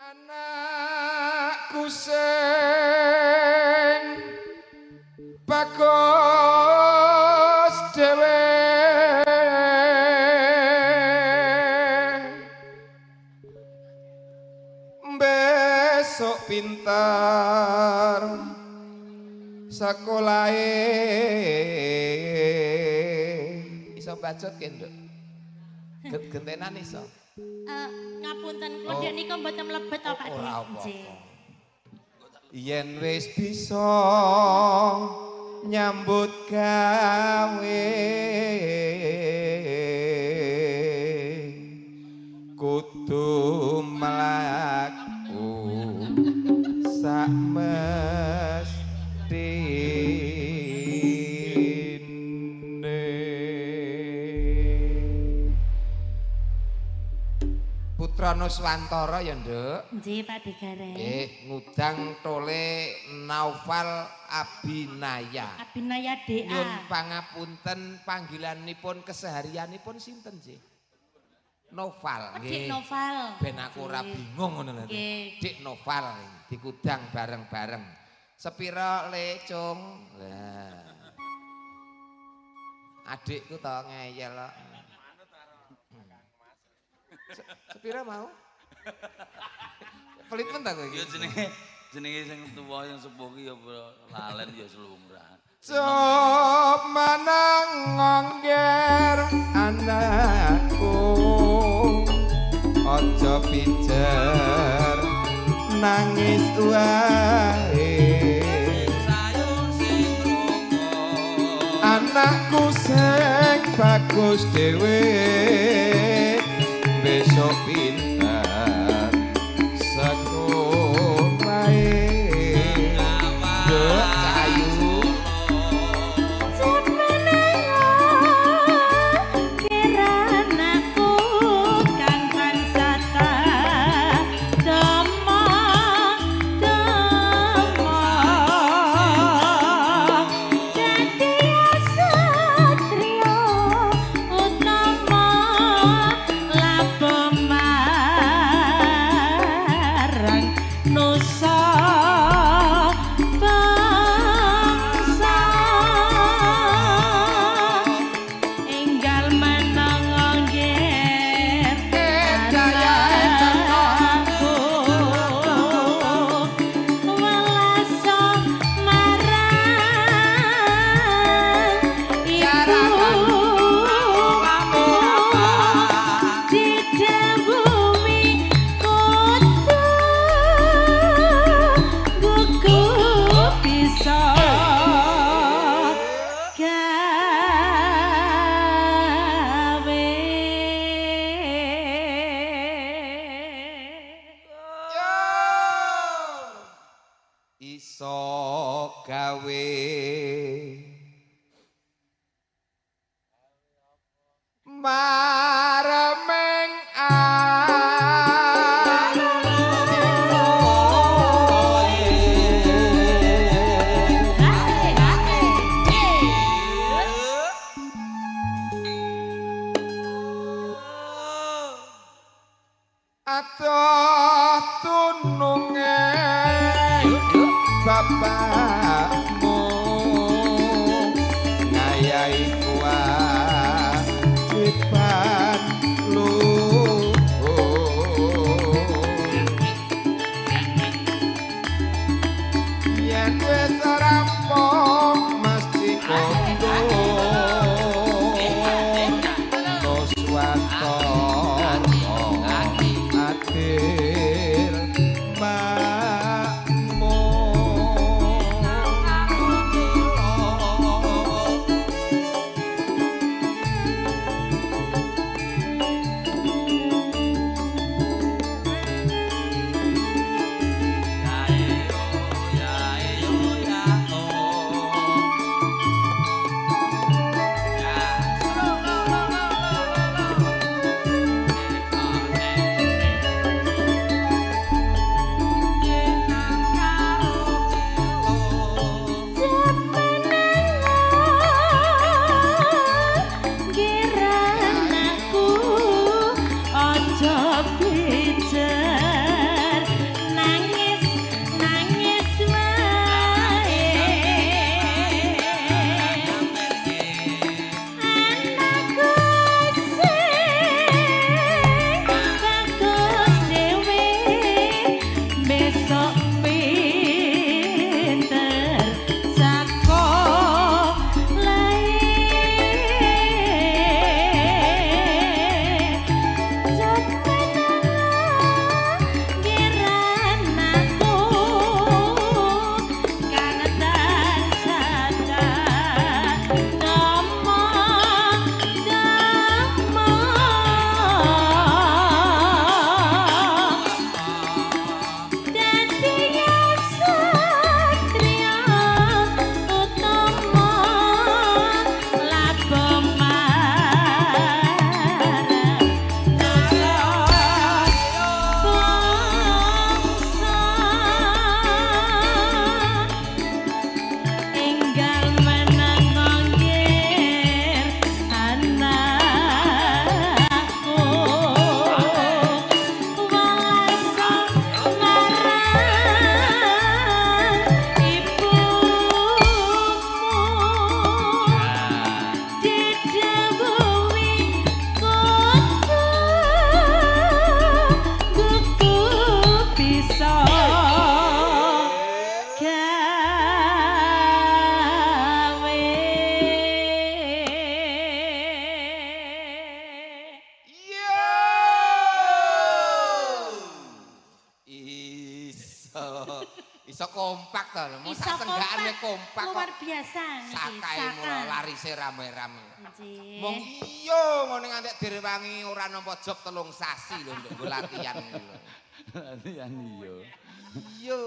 Anakku sing bagus dhewe besok pintar sekolahe iso bacot kenduk gentenan iso ngapunten kula ndek nika mboten mlebet to Pak Nggih. Yen wis bisa nyambut gawe kudu mlaku sak Putrana Swantara ya, Nduk. Nggih, Pak Digare. Ngudang tole Naufal Abinaya. Abinaya DA. Nyun pangapunten panggilanipun keseharianipun sinten, Nggih? Noval, nggih. Dik Noval. Ben aku ora bingung ngono lho. Dik Noval dikudang bareng-bareng. Sepira le, Cung? Lah. Adikku to ngeyel kok. Sepira mau? Pelit men ta kowe iki? Ya jenenge sing tuwa sing sepuh ki ya lalen ya slumrah. Cop manang ngongger anakku aja pijer nangis wae anakku sing bagus dhewe besok pintar sekolahe Duk Cahayu Kiranaku kang pansata demo dadi satrio utama lapo marang nusa bangsa enggal menang ngger anakku welaso marang ibu di bumi kudu gugup bisa gawe iso gawe maremeng atoh tununge bapakmu ngayahi kewajiban yen wis rampung mesti kondo adil Iso kompak to lho. Iso Mosok senggakane kompak kok. luar biasa niki. Sakae mula larise rame-rame. Nggih. Mong iya ngene nganti direwangi ora nampa job 3 sasi lho nduk latihan iki lho. Latihan iya. Iya.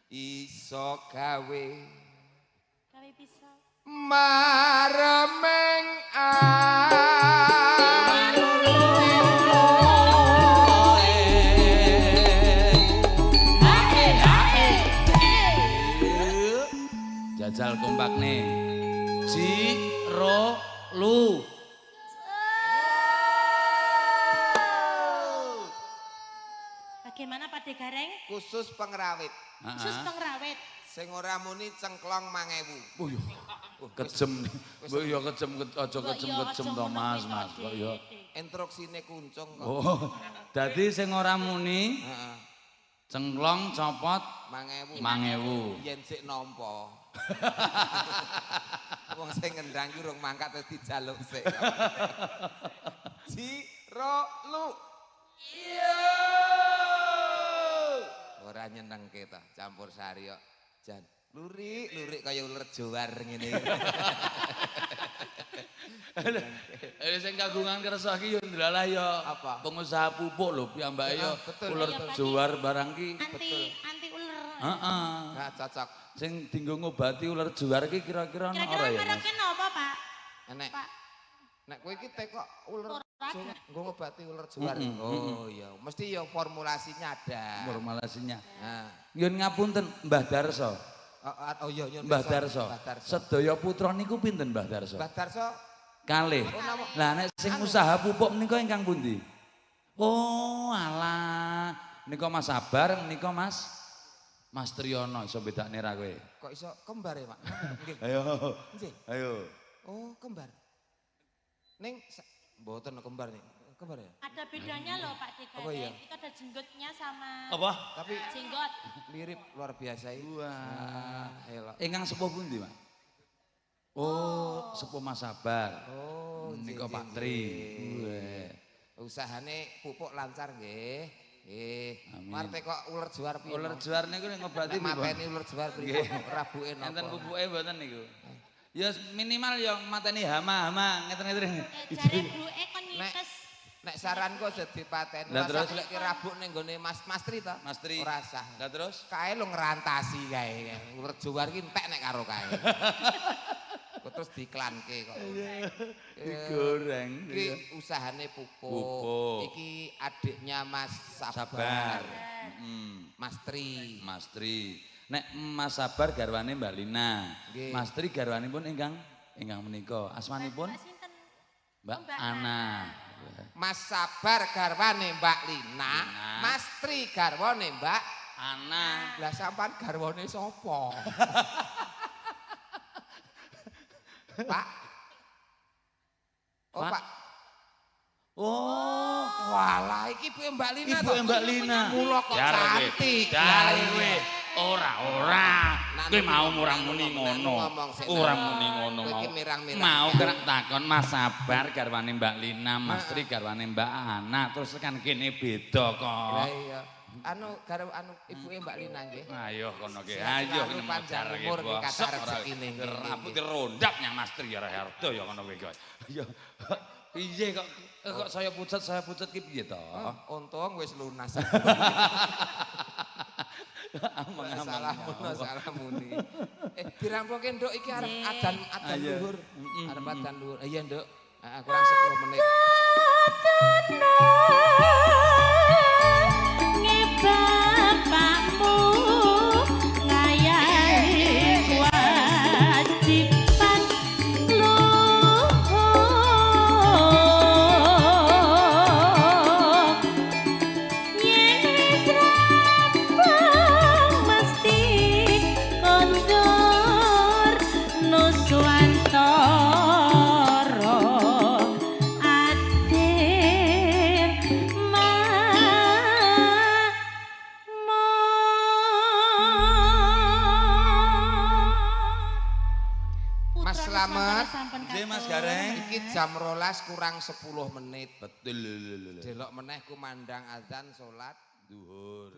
Iso gawe Gawe bisa. maremeng jajal kompak nih Ji Ro Lu Bagaimana Pak Degareng? khusus pengrawit. Khusus pengrawit. Sing ora muni cengklong 5.000. Oh iya. Kejem. Mbok ya kejem aja kejem-kejem to Mas. Kok ya. Instruksine kuncung kok. Oh. Dadi sing ora muni Heeh. cengklong copot 5.000. 5.000. Yen sik nampa. Wong sing ngendang ki urung mangkat wis dijaluk sik. Jiro lu. Iya. Ora nyenengke ta campur sari kok. Jan, lurik kaya uler jowar ngene. Sing kagungan kersa ki yo ndalah yo Apa? pengusaha pupuk lho piyambake yo betul. uler Iya, Pak. jowar barang ki. Anti ular. Heeh. Nah, cocok. Sing dienggo ngobati uler jowar ki kira-kira ana ora Kira-kira ya Mas? mereknya napa, Pak? Enek. Pak. Nek kowe iki teko uler Ora ada. nggo ngobati uler jowar. Oh iya, mesti ya formulasinya ada. Formulasinya. Nah, Nyun ngapunten Mbah Darso. oh iya nyun Mbah pirsa, Darso. Mbah Darso. Sedaya putra niku pinten Mbah Darso? Mbah Darso Kalih. nama- Lah nek sing usaha pupuk menika ingkang pundi? Oh, alah. Nika Mas Sabar, nika Mas Triyono iso bedakne ra kowe. kok iso kembar ya, Pak? Nggih. Ayo. Nggih. Ayo. Oh, kembar. Ning mboten kembar nih. Kembar ya? Ada bedanya loh Pak Apa iya? Degareng. Itu ada jenggotnya sama Apa? Tapi jenggot. mirip luar biasa ini. Wah. Elok. Ingkang sepuh pundi, Mas? Oh, sepuh Mas Sabar. Oh, Nika nggih, Pak nggih, Tri. nggih. Usahane pupuk lancar nggih. Nggih. Amin. Marte kok uler juar piye? Uler juar niku nek ngobati Nek mateni uler juar piye? Rabuke napa? Enten pupuke mboten niku. Ya minimal ya mateni hama-hama ngeten-ngeten. Jare bruke kon Nek nyites. nek saranku aja dipaten. Lah terus? Lek rabuk ning gone Mas Tri ta? Mas Tri. Ora sah. Lah terus? Kae lu ngerantasi kae. Uler juar ki entek nek karo kae. Kok terus diiklanke kok. Digoreng. Iki usahane pupuk. Pupuk. Iki adiknya Mas Sabar. Sabar. Mm. Mas Tri. Mas Tri. Nek Mas Sabar garwane Mbak Lina. Nggih. Mas Tri garwanipun ingkang menika. Asmanipun Mbak sinten? Mbak Mbak Ana. Mas Sabar garwane Mbak Lina, Lina. Mas Tri garwane Mbak. Ana. Lah sampean garwane sapa? Pak. Oh, Pak. Pak. Oh, Walah, iki ibuke Mbak Lina Ibu toh? Mbak Lina. Mula kok cantik. Dari Lah, kowe. iya. Ora. Nah, Kowe nek mau ngomong, ora nek muni ngomong, nek ngono. ngomong sik, Ora nek muni ngomong. ngono Kowe mau. iki mirang-mirang. Mau kerak takon Mas Sabar garwane Mbak Lina, Mas Heeh. Tri garwane Mbak Ana, terus kan kene beda Lah kok. iya. Ibuke Mbak Lina nggih. Ayo kono ke. Sehat Ayo selalu, kene panjang mocar umur, nggih, kata rezekine, nggih, Rambut nggih. dirondap nyang Mas Tri ya Herdo ya kono kowe. Iya. Piye kok saya pucet ki piye to? Untung wis lunas. Amang-amang. Salah muni. Dirampoke Nduk iki arep Nggih. adan Ayo. luhur. Arep adan luhur. Iya Nduk. Heeh, kurang 10 menit. Bapakmu ngayahi kewajiban luhur yen wis rampung mesti kondur nuswantara adir Mas Slamet. Nggih, Mas Gareng. Iki jam 12 kurang 10 menit. Betul. Delok meneh kumandang azan salat Duhur.